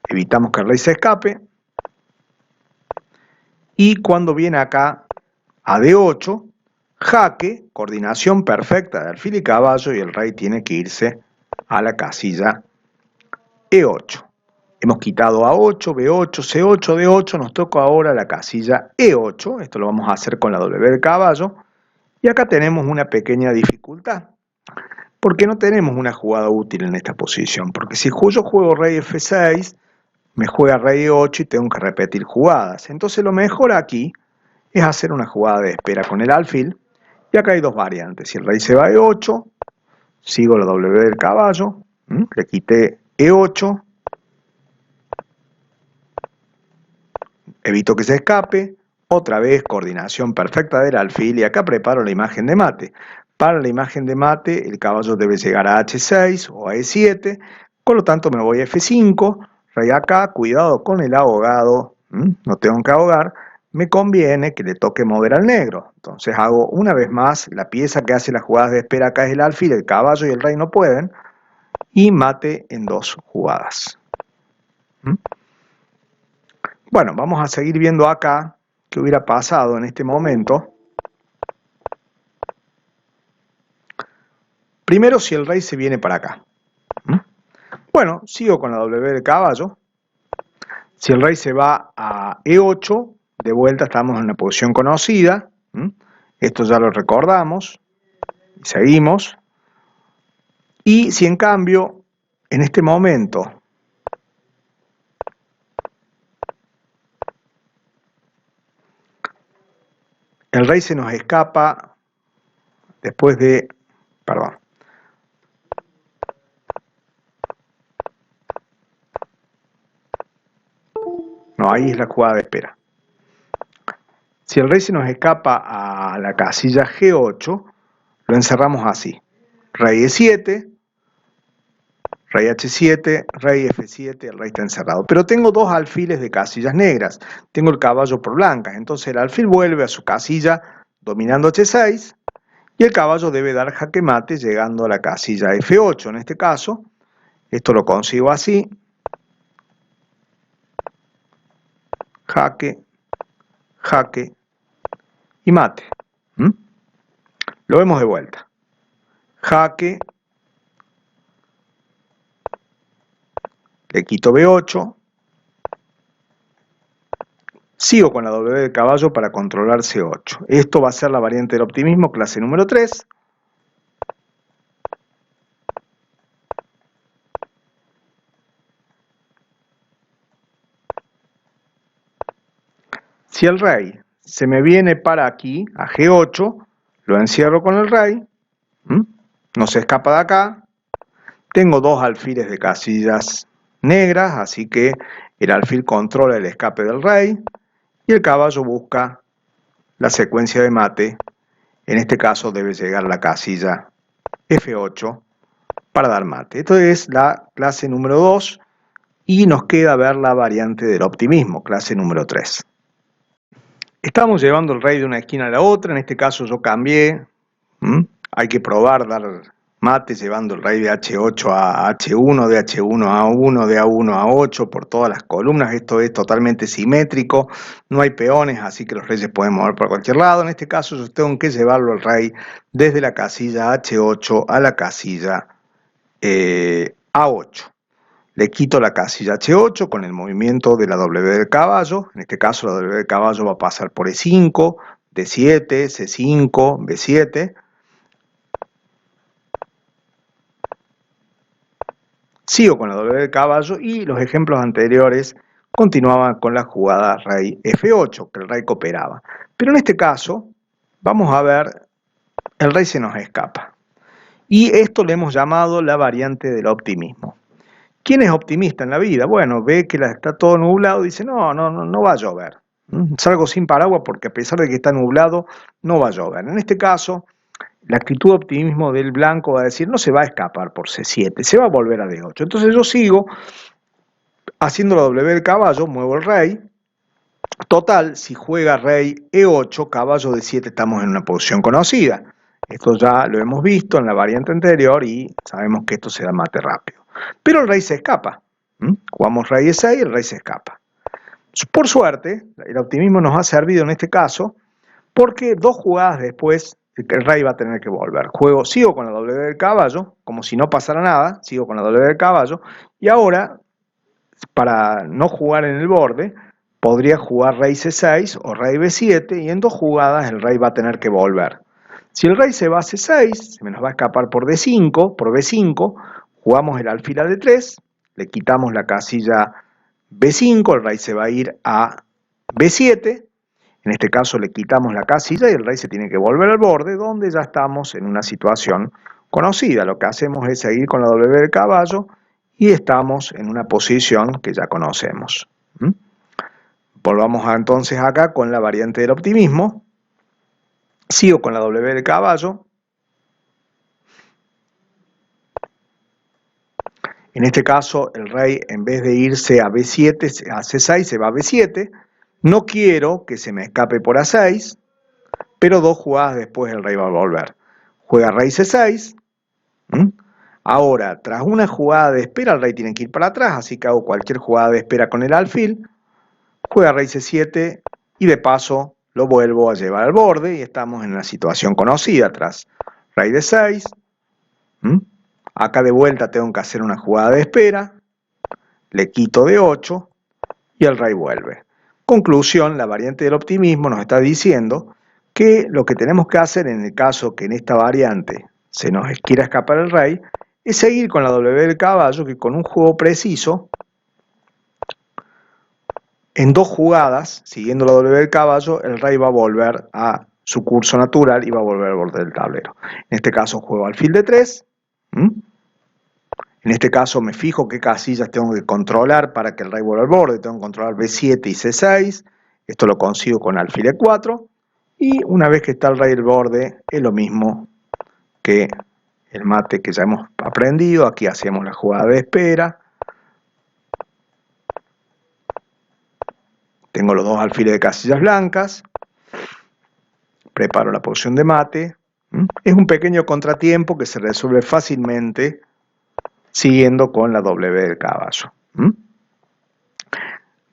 Evitamos que el rey se escape. Y cuando viene acá a D8, jaque, coordinación perfecta de alfil y caballo, y el rey tiene que irse a la casilla E8. Hemos quitado A8, B8, C8, D8, nos toca ahora la casilla E8, esto lo vamos a hacer con la W del caballo, y acá tenemos una pequeña dificultad, porque no tenemos una jugada útil en esta posición, porque si yo juego rey F6, me juega rey E8 y tengo que repetir jugadas, entonces lo mejor aquí es hacer una jugada de espera con el alfil, y acá hay dos variantes, si el rey se va a E8, sigo la W del caballo, le quité E8, evito que se escape, otra vez coordinación perfecta del alfil y acá preparo la imagen de mate. Para la imagen de mate el caballo debe llegar a H6 o a E7, con lo tanto me voy a F5, rey acá, cuidado con el ahogado, no tengo que ahogar, me conviene que le toque mover al negro. Entonces hago una vez más, la pieza que hace las jugadas de espera acá es el alfil, el caballo y el rey no pueden, y mate en dos jugadas. Bueno, vamos a seguir viendo acá qué hubiera pasado en este momento. Primero, si el rey se viene para acá. Bueno, sigo con la W del caballo. Si el rey se va a E8, de vuelta estamos en una posición conocida. Esto ya lo recordamos. Seguimos. Y si en cambio, en este momento, el rey se nos escapa después de... Perdón. No, ahí es la jugada de espera. Si el rey se nos escapa a la casilla G8, lo encerramos así. Rey E7, rey H7, rey F7, el rey está encerrado. Pero tengo dos alfiles de casillas negras. Tengo el caballo por blancas. Entonces el alfil vuelve a su casilla dominando H6 y el caballo debe dar jaque mate llegando a la casilla F8. En este caso, esto lo consigo así. Jaque, jaque y mate. Lo vemos de vuelta. Jaque, le quito B8, sigo con la W del caballo para controlar C8. Esto va a ser la variante del optimismo, clase número 3. Si el rey se me viene para aquí, a G8, lo encierro con el rey, no se escapa de acá, tengo dos alfiles de casillas negras, así que el alfil controla el escape del rey, y el caballo busca la secuencia de mate, en este caso debe llegar a la casilla F8 para dar mate. Esto es la clase número 2, y nos queda ver la variante del optimismo, clase número 3. Estamos llevando el rey de una esquina a la otra, en este caso yo cambié, hay que probar dar mate llevando el rey de H8 a H1, de H1 a A1, de A1 a 8 por todas las columnas. Esto es totalmente simétrico, no hay peones, así que los reyes pueden mover por cualquier lado. En este caso yo tengo que llevarlo al rey desde la casilla H8 a la casilla A8. Le quito la casilla H8 con el movimiento de la W del caballo. En este caso la W del caballo va a pasar por E5, D7, C5, B7. Sigo con la W del caballo y los ejemplos anteriores continuaban con la jugada rey F8, que el rey cooperaba. Pero en este caso, vamos a ver, el rey se nos escapa. Y esto le hemos llamado la variante del optimismo. ¿Quién es optimista en la vida? Bueno, ve que está todo nublado y dice, no va a llover. Salgo sin paraguas porque a pesar de que está nublado, no va a llover. En este caso, la actitud de optimismo del blanco va a decir, no se va a escapar por C7, se va a volver a D8. Entonces yo sigo haciendo la W del caballo, muevo el rey, Total, si juega rey E8, caballo D7, estamos en una posición conocida. Esto ya lo hemos visto en la variante anterior y sabemos que esto se da mate rápido. Pero el rey se escapa. Jugamos rey E6 y el rey se escapa. Por suerte, el optimismo nos ha servido en este caso porque 2 jugadas después el rey va a tener que volver. Sigo con la W del caballo, como si no pasara nada, sigo con la W del caballo, y ahora, para no jugar en el borde, podría jugar rey C6 o rey B7, y en 2 jugadas el rey va a tener que volver. Si el rey se va a C6, se nos va a escapar por D5, por B5, jugamos el alfil a D3, le quitamos la casilla B5, el rey se va a ir a B7, en este caso le quitamos la casilla y el rey se tiene que volver al borde, donde ya estamos en una situación conocida. Lo que hacemos es seguir con la W del caballo y estamos en una posición que ya conocemos. Volvamos entonces acá con la variante del optimismo. Sigo con la W del caballo. En este caso, el rey, en vez de irse a B7, a C6, se va a B7. No quiero que se me escape por A6, pero 2 jugadas después el rey va a volver. Juega rey C6. Ahora, tras una jugada de espera, el rey tiene que ir para atrás, así que hago cualquier jugada de espera con el alfil. Juega rey C7 y de paso lo vuelvo a llevar al borde y estamos en la situación conocida tras rey D6. Acá de vuelta tengo que hacer una jugada de espera, le quito D8 y el rey vuelve. Conclusión, la variante del optimismo nos está diciendo que lo que tenemos que hacer en el caso que en esta variante se nos quiera escapar el rey es seguir con la W del caballo, que con un juego preciso, en 2 jugadas, siguiendo la W del caballo, el rey va a volver a su curso natural y va a volver al borde del tablero. En este caso juego alfil de 3. En este caso me fijo qué casillas tengo que controlar para que el rey vuelva al borde. Tengo que controlar B7 y C6. Esto lo consigo con alfil E4. Y una vez que está el rey al borde, es lo mismo que el mate que ya hemos aprendido. Aquí hacemos la jugada de espera. Tengo los 2 alfiles de casillas blancas. Preparo la posición de mate. Es un pequeño contratiempo que se resuelve fácilmente siguiendo con la W del caballo.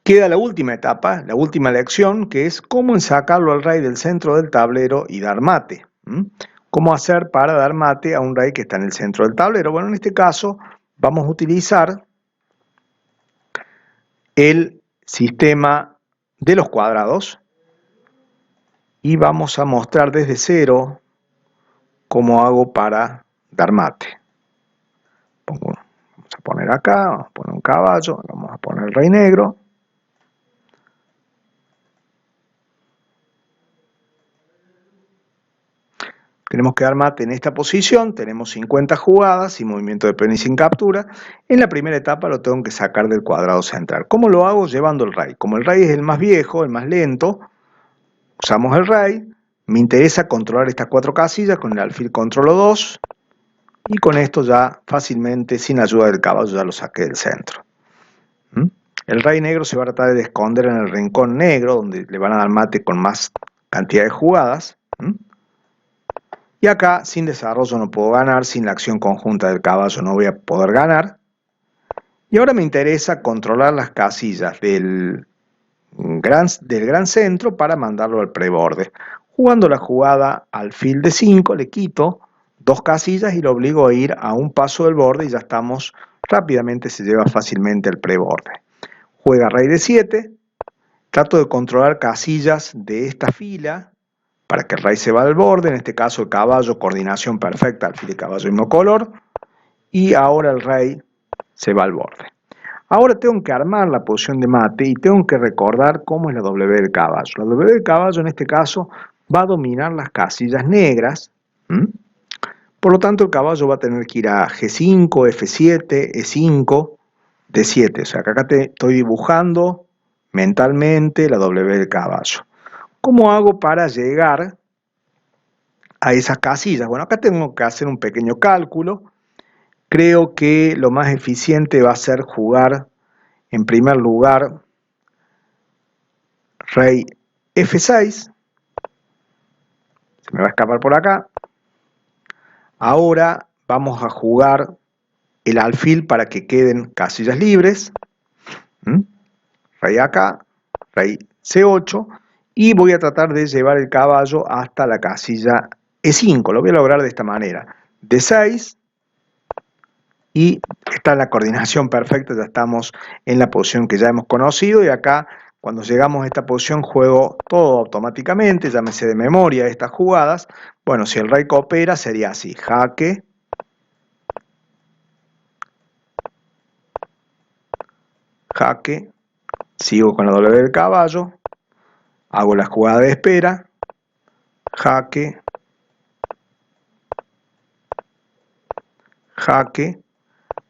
Queda la última etapa, la última lección, que es cómo sacarlo al rey del centro del tablero y dar mate. ¿Cómo hacer para dar mate a un rey que está en el centro del tablero? Bueno, en este caso vamos a utilizar el sistema de los cuadrados y vamos a mostrar desde cero cómo hago para dar mate. Vamos a poner acá, vamos a poner un caballo, vamos a poner el rey negro. Tenemos que dar mate en esta posición, tenemos 50 jugadas sin movimiento de peón y sin captura. En la primera etapa lo tengo que sacar del cuadrado central. ¿Cómo lo hago? Llevando el rey. Como el rey es el más viejo, el más lento, usamos el rey. Me interesa controlar estas 4 casillas, con el alfil controlo 2. Y con esto ya fácilmente, sin ayuda del caballo, ya lo saqué del centro. El rey negro se va a tratar de esconder en el rincón negro, donde le van a dar mate con más cantidad de jugadas. Y acá, sin desarrollo no puedo ganar, sin la acción conjunta del caballo no voy a poder ganar. Y ahora me interesa controlar las casillas del gran centro para mandarlo al preborde. Jugando la jugada alfil de 5, le quito 2 casillas y lo obligo a ir a un paso del borde y ya estamos, rápidamente se lleva fácilmente al preborde. Juega rey de 7, trato de controlar casillas de esta fila, para que el rey se va al borde, en este caso el caballo, coordinación perfecta, alfil de caballo mismo color, y ahora el rey se va al borde. Ahora tengo que armar la posición de mate y tengo que recordar cómo es la W del caballo. La W del caballo en este caso va a dominar las casillas negras, por lo tanto el caballo va a tener que ir a G5, F7, E5, D7, o sea que acá estoy dibujando mentalmente la W del caballo. ¿Cómo hago para llegar a esas casillas? Bueno, acá tengo que hacer un pequeño cálculo. Creo que lo más eficiente va a ser jugar, en primer lugar, rey F6, se me va a escapar por acá. Ahora vamos a jugar el alfil para que queden casillas libres. Rey acá, rey C8, y voy a tratar de llevar el caballo hasta la casilla E5. Lo voy a lograr de esta manera. D6, y está la coordinación perfecta, ya estamos en la posición que ya hemos conocido, y acá cuando llegamos a esta posición juego todo automáticamente, ya me sé de memoria estas jugadas. Bueno, si el rey coopera sería así: jaque, jaque, sigo con la W del caballo, hago la jugada de espera, jaque, jaque,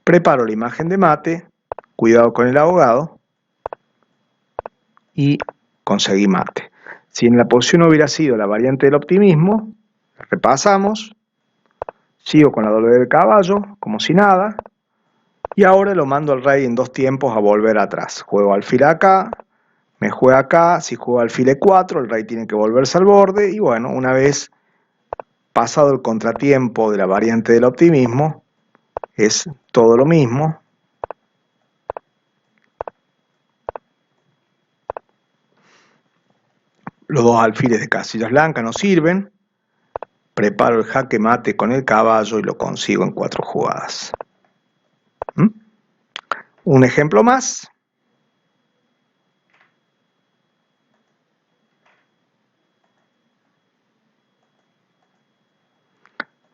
preparo la imagen de mate, cuidado con el ahogado, y conseguí mate. Si en la posición hubiera sido la variante del optimismo, repasamos, sigo con la W del caballo, como si nada, y ahora lo mando al rey en dos tiempos a volver atrás. Juego alfil acá, me juega acá, si juego alfil E4, el rey tiene que volverse al borde, y bueno, una vez pasado el contratiempo de la variante del optimismo, es todo lo mismo. Los dos alfiles de casillas blancas nos sirven. Preparo el jaque mate con el caballo y lo consigo en 4 jugadas. Un ejemplo más.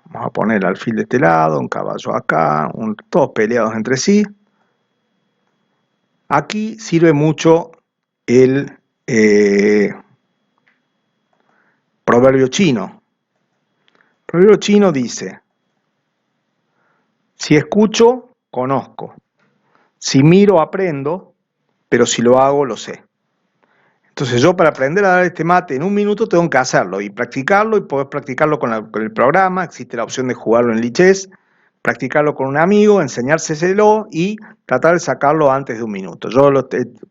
Vamos a poner el alfil de este lado, un caballo acá, todos peleados entre sí. Aquí sirve mucho el proverbio chino. El proverbio chino dice: si escucho, conozco. Si miro, aprendo, pero si lo hago, lo sé. Entonces yo, para aprender a dar este mate en un minuto, tengo que hacerlo y practicarlo, y poder practicarlo con el programa. Existe la opción de jugarlo en Lichess, practicarlo con un amigo, enseñárselo y tratar de sacarlo antes de un minuto. Yo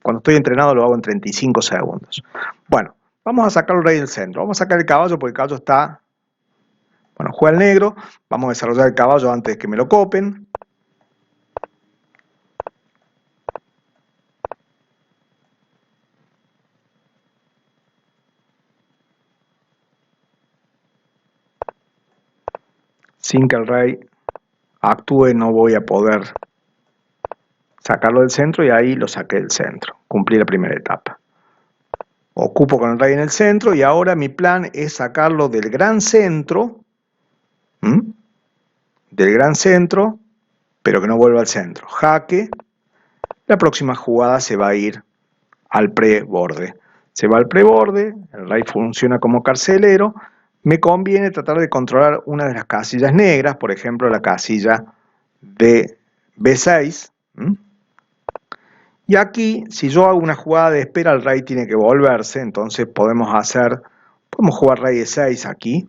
cuando estoy entrenado lo hago en 35 segundos. Bueno, vamos a sacar el rey del centro. Vamos a sacar el caballo porque el caballo está... Bueno, juega el negro. Vamos a desarrollar el caballo antes de que me lo copen. Sin que el rey actúe no voy a poder sacarlo del centro, y ahí lo saqué del centro. Cumplí la primera etapa. Ocupo con el rey en el centro, y ahora mi plan es sacarlo del gran centro, pero que no vuelva al centro. Jaque. La próxima jugada se va a ir al pre-borde. Se va al pre-borde, el rey funciona como carcelero. Me conviene tratar de controlar una de las casillas negras, por ejemplo la casilla de B6. Y aquí, si yo hago una jugada de espera, el rey tiene que volverse, entonces podemos jugar rey E6 aquí,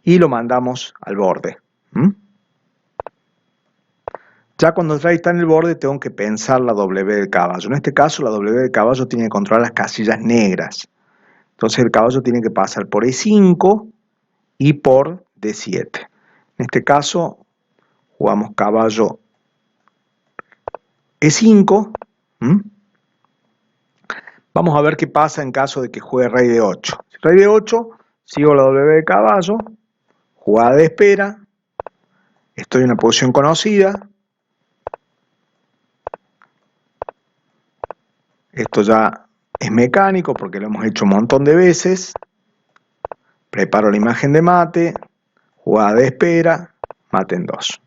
y lo mandamos al borde. Ya cuando el rey está en el borde, tengo que pensar la W del caballo. En este caso, la W del caballo tiene que controlar las casillas negras. Entonces el caballo tiene que pasar por E5 y por D7. En este caso, jugamos caballo E5. Vamos a ver qué pasa en caso de que juegue rey D8. Si rey D8, sigo la W del caballo, jugada de espera, estoy en una posición conocida. Esto ya es mecánico porque lo hemos hecho un montón de veces. Preparo la imagen de mate, jugada de espera, mate en 2.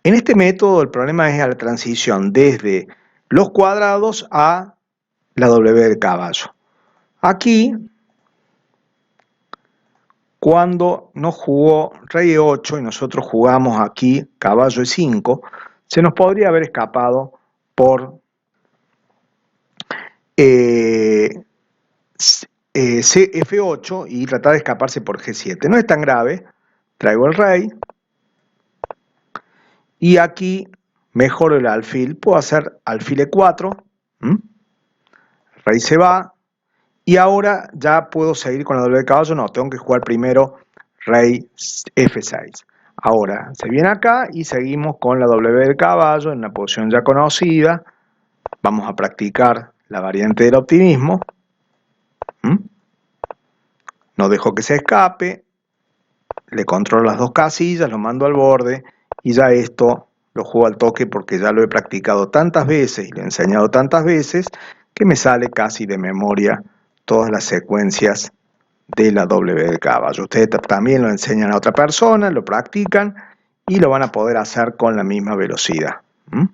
En este método el problema es la transición desde los cuadrados a la W del caballo. Aquí, cuando nos jugó rey E8 y nosotros jugamos aquí caballo E5, se nos podría haber escapado por F8 y tratar de escaparse por G7. No es tan grave. Traigo el rey. Y aquí mejoro el alfil. Puedo hacer alfil E4. ¿Mm? El rey se va y ahora ya puedo seguir con la doble de caballo. No, tengo que jugar primero rey F6. Ahora se viene acá y seguimos con la W del caballo en una posición ya conocida. Vamos a practicar la variante del optimismo. ¿Mm? No dejo que se escape. Le controlo las dos casillas, lo mando al borde y ya esto lo juego al toque porque ya lo he practicado tantas veces y lo he enseñado tantas veces que me sale casi de memoria todas las secuencias de la W del caballo. Ustedes también lo enseñan a otra persona, lo practican y lo van a poder hacer con la misma velocidad. ¿Mm?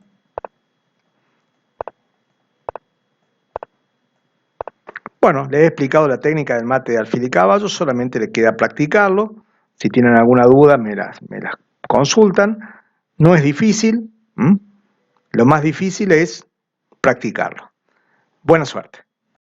Bueno, les he explicado la técnica del mate de alfil y caballo, solamente les queda practicarlo. Si tienen alguna duda, me las consultan. No es difícil, ¿m? Lo más difícil es practicarlo. Buena suerte.